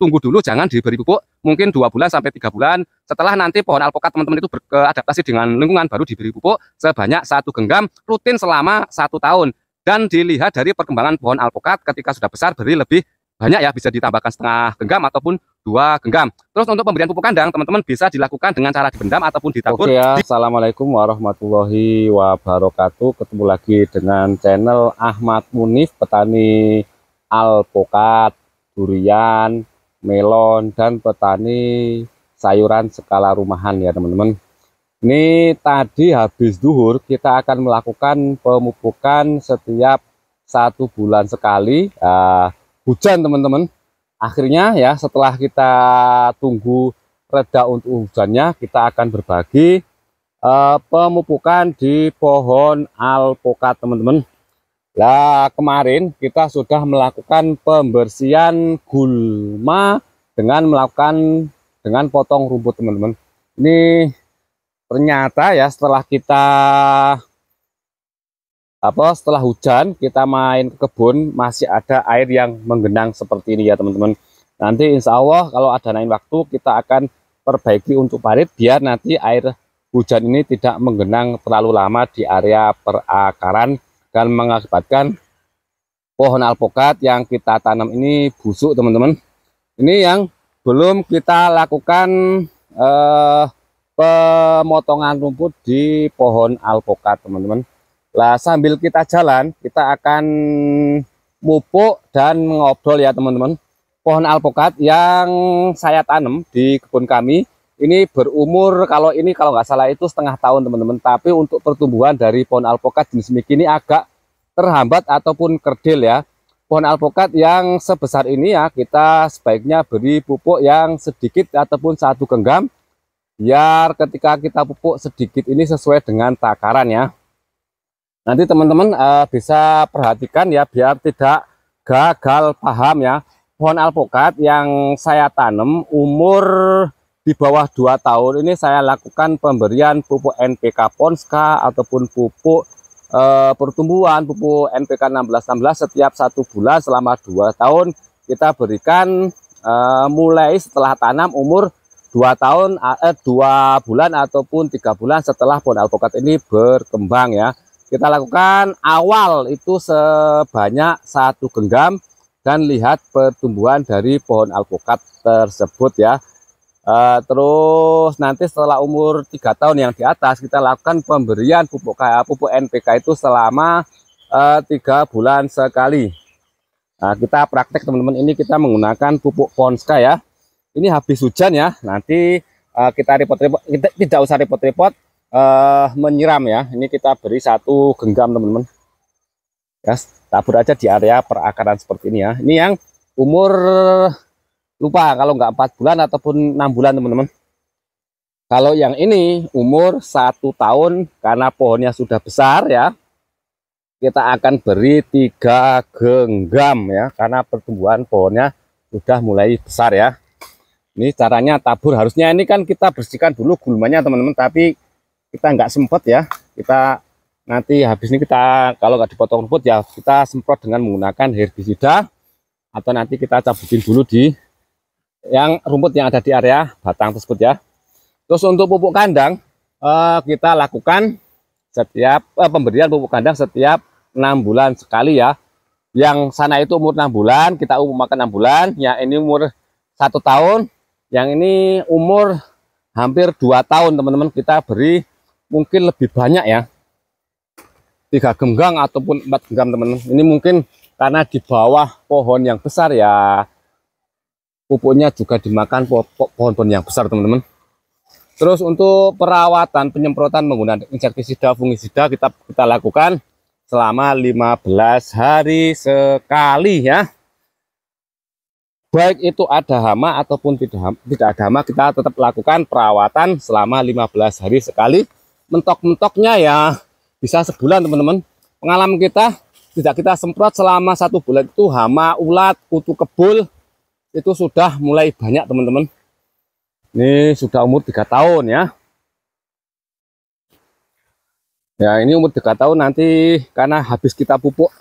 tunggu dulu, jangan diberi pupuk mungkin 2 bulan sampai 3 bulan. Setelah nanti pohon alpukat teman-teman itu beradaptasi dengan lingkungan, baru diberi pupuk sebanyak 1 genggam rutin selama 1 tahun. Dan dilihat dari perkembangan pohon alpukat, ketika sudah besar beri lebih banyak ya, bisa ditambahkan setengah genggam ataupun 2 genggam. Terus untuk pemberian pupuk kandang teman-teman bisa dilakukan dengan cara dibendam ataupun ditabur. Oke ya, assalamualaikum warahmatullahi wabarakatuh. Ketemu lagi dengan channel Ahmad Munif, petani alpukat, durian, melon, dan petani sayuran skala rumahan ya teman-teman. Ini tadi habis duhur kita akan melakukan pemupukan setiap 1 bulan sekali. Hujan teman-teman, akhirnya ya setelah kita tunggu reda untuk hujannya, kita akan berbagi pemupukan di pohon alpukat teman-teman. Nah, kemarin kita sudah melakukan pembersihan gulma dengan potong rumput teman-teman. Ini ternyata ya setelah hujan kita main ke kebun, masih ada air yang menggenang seperti ini ya teman-teman. Nanti insya Allah kalau ada lain waktu kita akan perbaiki untuk parit, biar nanti air hujan ini tidak menggenang terlalu lama di area perakaran dan mengakibatkan pohon alpukat yang kita tanam ini busuk teman-teman. Ini yang belum kita lakukan pemotongan rumput di pohon alpukat teman-teman. Lah sambil kita jalan, kita akan mupuk dan ngobrol ya teman-teman. Pohon alpukat yang saya tanam di kebun kami ini berumur, kalau nggak salah itu setengah tahun teman-teman. Tapi untuk pertumbuhan dari pohon alpukat jenis miki ini agak terhambat ataupun kerdil ya. Pohon alpukat yang sebesar ini ya kita sebaiknya beri pupuk yang sedikit ataupun 1 genggam, biar ketika kita pupuk sedikit ini sesuai dengan takaran ya. Nanti teman-teman bisa perhatikan ya, biar tidak gagal paham ya. Pohon alpukat yang saya tanam umur di bawah 2 tahun ini saya lakukan pemberian pupuk NPK Ponska ataupun pupuk pertumbuhan, pupuk NPK 1616 setiap 1 bulan selama 2 tahun. Kita berikan mulai setelah tanam umur 2 bulan ataupun 3 bulan setelah pohon alpukat ini berkembang ya. Kita lakukan awal itu sebanyak 1 genggam dan lihat pertumbuhan dari pohon alpukat tersebut ya. Terus nanti setelah umur 3 tahun yang di atas kita lakukan pemberian pupuk NPK itu selama 3 bulan sekali. Nah, kita praktek teman-teman, ini kita menggunakan pupuk Ponska ya. Ini habis hujan ya, nanti kita tidak usah repot-repot menyiram ya. Ini kita beri 1 genggam teman-teman ya, tabur aja di area perakaran seperti ini ya. Ini yang umur lupa kalau nggak 4 bulan ataupun 6 bulan teman-teman. Kalau yang ini umur 1 tahun, karena pohonnya sudah besar ya, kita akan beri 3 genggam ya, karena pertumbuhan pohonnya sudah mulai besar ya. Ini caranya tabur, harusnya ini kan kita bersihkan dulu gulmanya teman-teman, tapi kita nggak sempat ya. Kita nanti habis ini kita kalau nggak dipotong rumput ya kita semprot dengan menggunakan herbisida, atau nanti kita cabutin dulu di rumput yang ada di area batang tersebut ya. Terus untuk pupuk kandang kita lakukan setiap pemberian pupuk kandang setiap 6 bulan sekali ya. Yang sana itu umur 6 bulan, kita makan 6 bulan. Yang ini umur 1 tahun, yang ini umur hampir 2 tahun teman-teman. Kita beri mungkin lebih banyak ya, 3 genggam ataupun 4 genggam teman-teman. Ini mungkin karena di bawah pohon yang besar ya, pupuknya juga dimakan pohon-pohon yang besar teman-teman. Terus untuk perawatan penyemprotan menggunakan insektisida fungisida kita lakukan selama 15 hari sekali ya. Baik itu ada hama ataupun tidak ada hama, kita tetap lakukan perawatan selama 15 hari sekali. Mentok-mentoknya ya bisa sebulan teman-teman. Pengalaman kita tidak kita semprot selama 1 bulan itu hama, ulat, kutu kebul itu sudah mulai banyak teman-teman. Ini sudah umur 3 tahun ya. Ya ini umur 3 tahun, nanti karena habis kita pupuk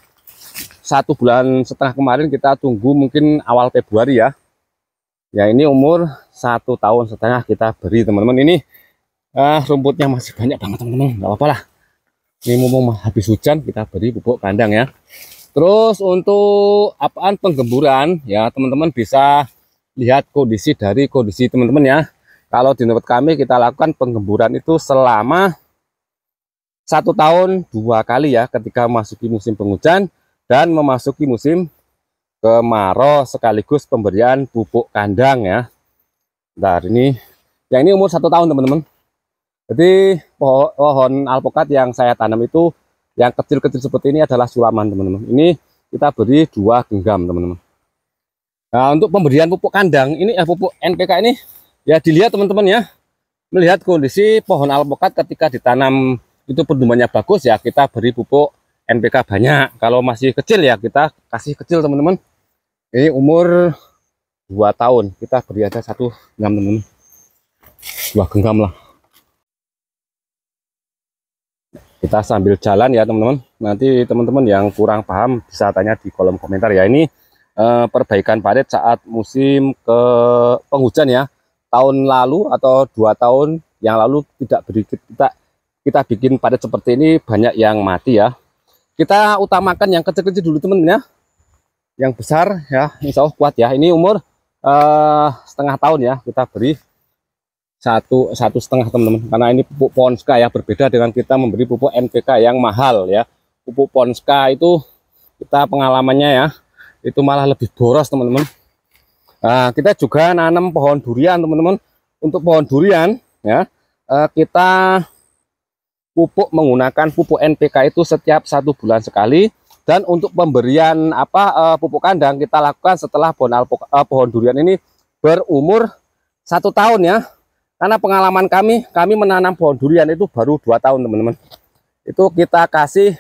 1,5 bulan kemarin, kita tunggu mungkin awal Februari ya. Ya ini umur 1,5 tahun kita beri teman-teman. Ini rumputnya masih banyak banget teman-teman, nggak apa-apa lah. Ini mumpung habis hujan kita beri pupuk kandang ya. Terus untuk apaan penggemburan ya teman-teman bisa lihat kondisi teman-teman ya. Kalau di tempat kami kita lakukan penggemburan itu selama 1 tahun 2 kali ya, ketika memasuki musim penghujan dan memasuki musim kemarau, sekaligus pemberian pupuk kandang ya. Nah ini yang ini umur 1 tahun teman-teman. Jadi pohon alpukat yang saya tanam itu yang kecil-kecil seperti ini adalah sulaman teman-teman. Ini kita beri 2 genggam teman-teman. Nah untuk pemberian pupuk kandang ini pupuk NPK ini ya dilihat teman-teman ya. Melihat kondisi pohon alpukat ketika ditanam itu pertumbuhannya bagus ya, kita beri pupuk NPK banyak. Kalau masih kecil ya kita kasih kecil teman-teman. Ini umur 2 tahun kita beri aja 1 genggam teman-teman, 2 genggam lah. Kita sambil jalan ya teman-teman. Nanti teman-teman yang kurang paham bisa tanya di kolom komentar ya. Ini perbaikan parit saat musim penghujan ya. Tahun lalu atau 2 tahun yang lalu tidak beri kita bikin parit seperti ini, banyak yang mati ya. Kita utamakan yang kecil-kecil dulu teman-teman ya. Yang besar ya insya Allah kuat ya. Ini umur 1,5 tahun ya, kita beri 1,5 teman-teman, karena ini pupuk Ponska ya, berbeda dengan kita memberi pupuk NPK yang mahal ya. Pupuk Ponska itu kita pengalamannya ya, itu malah lebih boros teman-teman. Nah, kita juga nanam pohon durian teman-teman. Untuk pohon durian ya, kita pupuk menggunakan pupuk NPK itu setiap 1 bulan sekali. Dan untuk pemberian pupuk kandang kita lakukan setelah pohon durian ini berumur 1 tahun ya. Karena pengalaman kami menanam pohon durian itu baru 2 tahun teman-teman. Itu kita kasih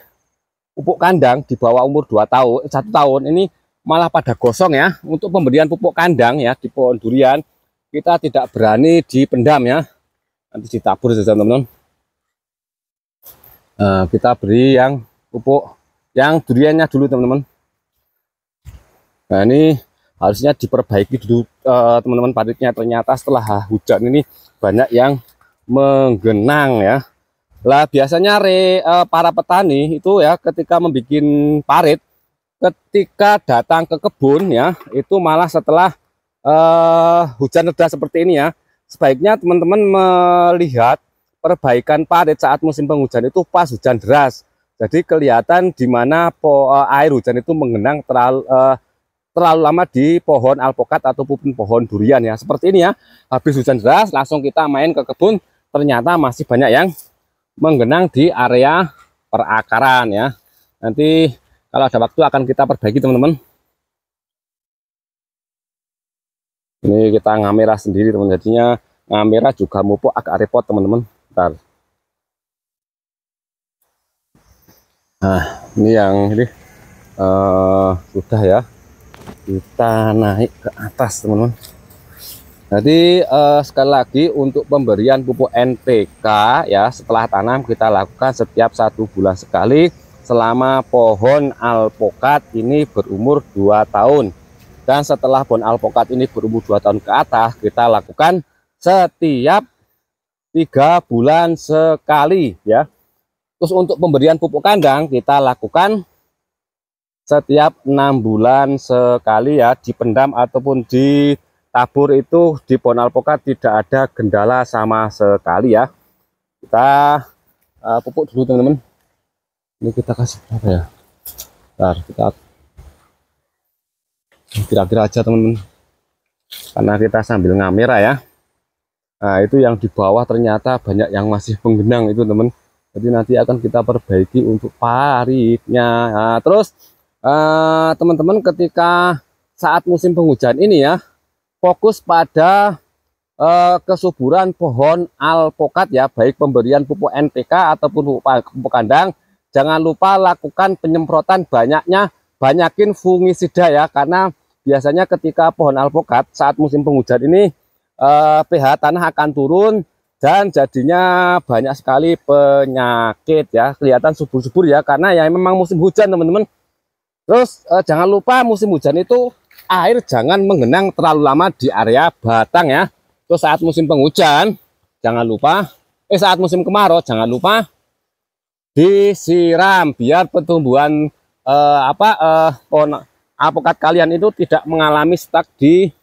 pupuk kandang di bawah umur 1 tahun ini malah pada gosong ya. Untuk pemberian pupuk kandang ya di pohon durian kita tidak berani dipendam ya. Nanti ditabur saja teman-teman. Kita beri yang pupuk yang duriannya dulu teman-teman. Nah ini harusnya diperbaiki dulu teman-teman paritnya, ternyata setelah hujan ini banyak yang menggenang ya. Lah biasanya para petani itu ya ketika membuat parit, ketika datang ke kebun ya, itu malah setelah hujan reda seperti ini ya, sebaiknya teman-teman melihat perbaikan parit saat musim penghujan itu pas hujan deras. Jadi kelihatan di mana air hujan itu menggenang terlalu lama di pohon alpukat ataupun pohon durian ya. Seperti ini ya, habis hujan deras langsung kita main ke kebun, ternyata masih banyak yang menggenang di area perakaran ya. Nanti kalau ada waktu akan kita perbaiki teman-teman. Ini kita ngamera sendiri teman, jadinya ngamera juga mupuk agak repot teman-teman. Bentar. Nah ini yang ini sudah ya, kita naik ke atas teman-teman. Jadi sekali lagi untuk pemberian pupuk NPK ya setelah tanam kita lakukan setiap 1 bulan sekali selama pohon alpukat ini berumur 2 tahun. Dan setelah pohon alpukat ini berumur 2 tahun ke atas kita lakukan setiap 3 bulan sekali ya. Terus untuk pemberian pupuk kandang kita lakukan setiap 6 bulan sekali ya, dipendam ataupun ditabur itu di pohon alpukat tidak ada kendala sama sekali ya. Kita pupuk dulu teman-teman. Ini kita kasih apa ya? Bentar, kita kira-kira aja teman-teman, karena kita sambil ngamera ya. Nah itu yang di bawah ternyata banyak yang masih menggenang itu teman. Jadi nanti akan kita perbaiki untuk paritnya. Nah, terus teman-teman ketika saat musim penghujan ini ya, fokus pada kesuburan pohon alpukat ya, baik pemberian pupuk NPK ataupun pupuk kandang. Jangan lupa lakukan penyemprotan banyakin fungisida ya, karena biasanya ketika pohon alpukat saat musim penghujan ini pH tanah akan turun dan jadinya banyak sekali penyakit ya, kelihatan subur-subur ya, karena ya memang musim hujan teman-teman. Terus jangan lupa musim hujan itu air jangan menggenang terlalu lama di area batang ya. Terus saat musim penghujan jangan lupa, saat musim kemarau jangan lupa disiram biar pertumbuhan pohon alpukat kalian itu tidak mengalami stuck di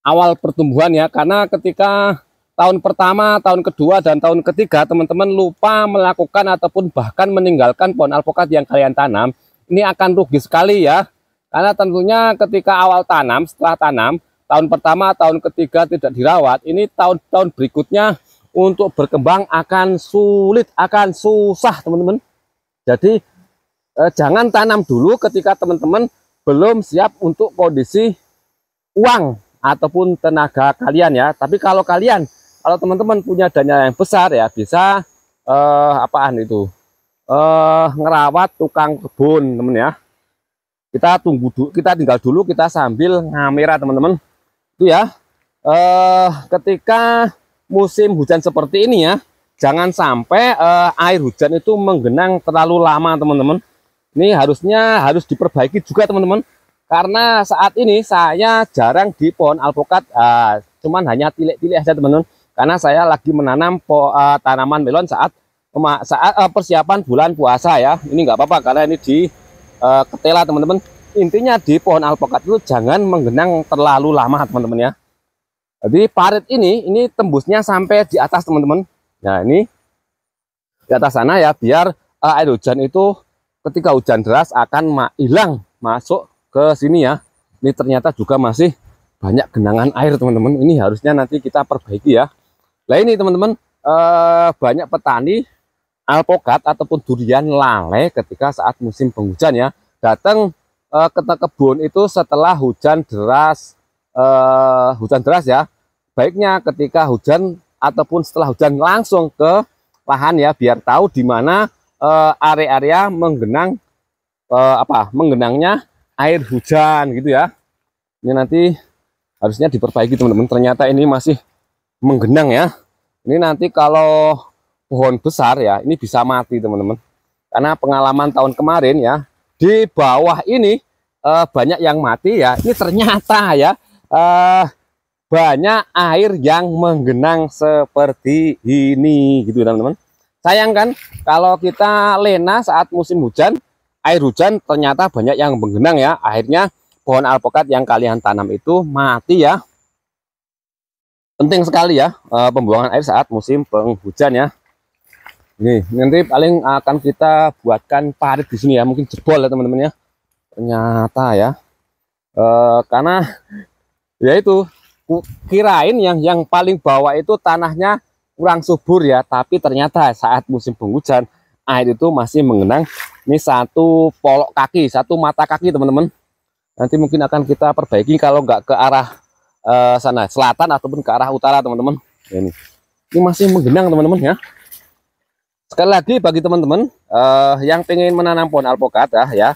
awal pertumbuhan ya. Karena ketika tahun pertama, tahun kedua, dan tahun ketiga teman-teman lupa melakukan ataupun bahkan meninggalkan pohon alpukat yang kalian tanam, ini akan rugi sekali ya. Karena tentunya ketika awal tanam, setelah tanam, tahun pertama, tahun ketiga tidak dirawat, ini tahun-tahun berikutnya untuk berkembang akan sulit, akan susah teman-teman. Jadi jangan tanam dulu ketika teman-teman belum siap untuk kondisi uang ataupun tenaga kalian ya. Tapi kalau teman-teman punya dana yang besar ya, bisa ngerawat tukang kebun teman ya. Kita tinggal dulu, kita sambil ngamera teman-teman itu ya. Ketika musim hujan seperti ini ya, jangan sampai air hujan itu menggenang terlalu lama teman-teman. Ini harus diperbaiki juga teman-teman. Karena saat ini saya jarang di pohon alpukat, cuman hanya tilik-tilik saja teman-teman. Karena saya lagi menanam tanaman melon saat persiapan bulan puasa ya. Ini nggak apa-apa karena ini di ketela teman-teman. Intinya di pohon alpukat itu jangan menggenang terlalu lama teman-teman ya. Jadi parit ini tembusnya sampai di atas teman-teman. Nah ini di atas sana ya, biar air hujan itu ketika hujan deras akan hilang masuk ke sini ya. Ini ternyata juga masih banyak genangan air teman-teman. Ini harusnya nanti kita perbaiki ya. Nah ini teman-teman, banyak petani alpukat ataupun durian lalai ketika saat musim penghujan ya, datang ke kebun itu setelah hujan deras ya. Baiknya ketika hujan ataupun setelah hujan langsung ke lahan ya, biar tahu di mana area-area menggenangnya air hujan gitu ya. Ini nanti harusnya diperbaiki teman-teman. Ternyata ini masih menggenang ya. Ini nanti kalau pohon besar ya, ini bisa mati teman-teman. Karena pengalaman tahun kemarin ya, di bawah ini banyak yang mati ya. Ini ternyata ya banyak air yang menggenang seperti ini gitu teman-teman. Sayang kan kalau kita lena saat musim hujan, air hujan ternyata banyak yang menggenang ya. Akhirnya pohon alpukat yang kalian tanam itu mati ya. Penting sekali ya pembuangan air saat musim penghujan ya. Ini nanti paling akan kita buatkan parit di sini ya, mungkin jebol ya teman-teman ya. Ternyata ya karena ya itu kirain yang paling bawah itu tanahnya kurang subur ya, tapi ternyata saat musim penghujan air itu masih mengenang. Ini satu polok kaki, satu mata kaki teman-teman. Nanti mungkin akan kita perbaiki kalau nggak ke arah sana selatan ataupun ke arah utara teman-teman. Ini masih menggenang teman-teman ya. Sekali lagi bagi teman-teman yang pengen menanam pohon alpukat ya,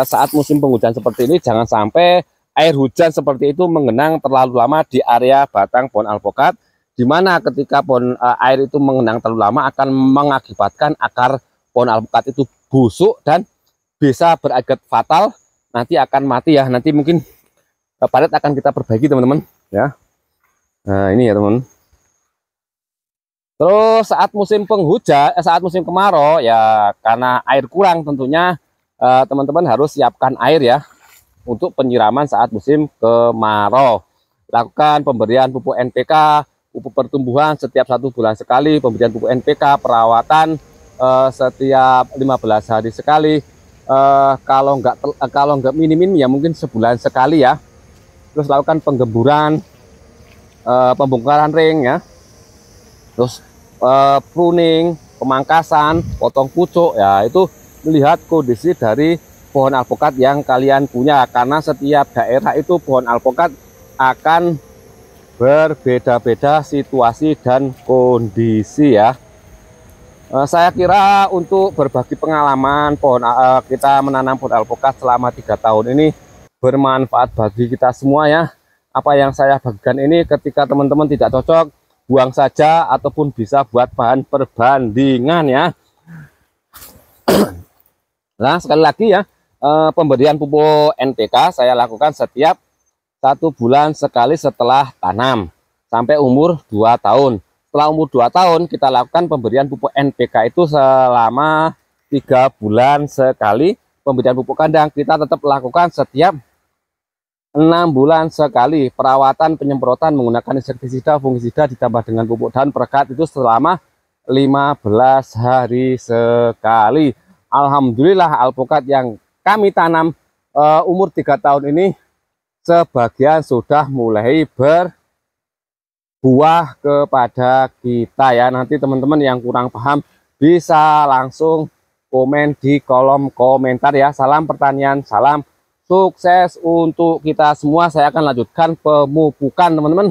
saat musim penghujan seperti ini jangan sampai air hujan seperti itu menggenang terlalu lama di area batang pohon alpukat, dimana ketika air itu mengenang terlalu lama akan mengakibatkan akar pohon alpukat itu busuk dan bisa berakibat fatal, nanti akan mati ya. Nanti mungkin parit akan kita perbaiki teman-teman ya. Nah ini ya teman. Terus saat musim penghujan, saat musim kemarau ya, karena air kurang tentunya teman-teman harus siapkan air ya untuk penyiraman saat musim kemarau. Lakukan pemberian pupuk NPK, pupuk pertumbuhan setiap 1 bulan sekali, pemberian pupuk NPK, perawatan setiap 15 hari sekali. Kalau nggak minim ya mungkin sebulan sekali ya. Terus lakukan penggemburan, pembongkaran ring ya. Terus pruning, pemangkasan, potong pucuk ya, itu melihat kondisi dari pohon alpukat yang kalian punya, karena setiap daerah itu pohon alpukat akan berbeda-beda situasi dan kondisi ya. Saya kira untuk berbagi pengalaman kita menanam pohon alpukat selama 3 tahun ini bermanfaat bagi kita semua ya. Apa yang saya bagikan ini ketika teman-teman tidak cocok, buang saja ataupun bisa buat bahan perbandingan ya. Nah sekali lagi ya, pemberian pupuk NPK saya lakukan setiap 1 bulan sekali setelah tanam sampai umur 2 tahun. Setelah umur 2 tahun kita lakukan pemberian pupuk NPK itu selama 3 bulan sekali. Pemberian pupuk kandang kita tetap lakukan setiap 6 bulan sekali. Perawatan penyemprotan menggunakan insektisida, fungisida ditambah dengan pupuk daun perekat itu selama 15 hari sekali. Alhamdulillah alpukat yang kami tanam umur 3 tahun ini sebagian sudah mulai berbuah kepada kita ya. Nanti teman-teman yang kurang paham bisa langsung komen di kolom komentar ya. Salam pertanian, salam sukses untuk kita semua. Saya akan lanjutkan pemupukan teman-teman.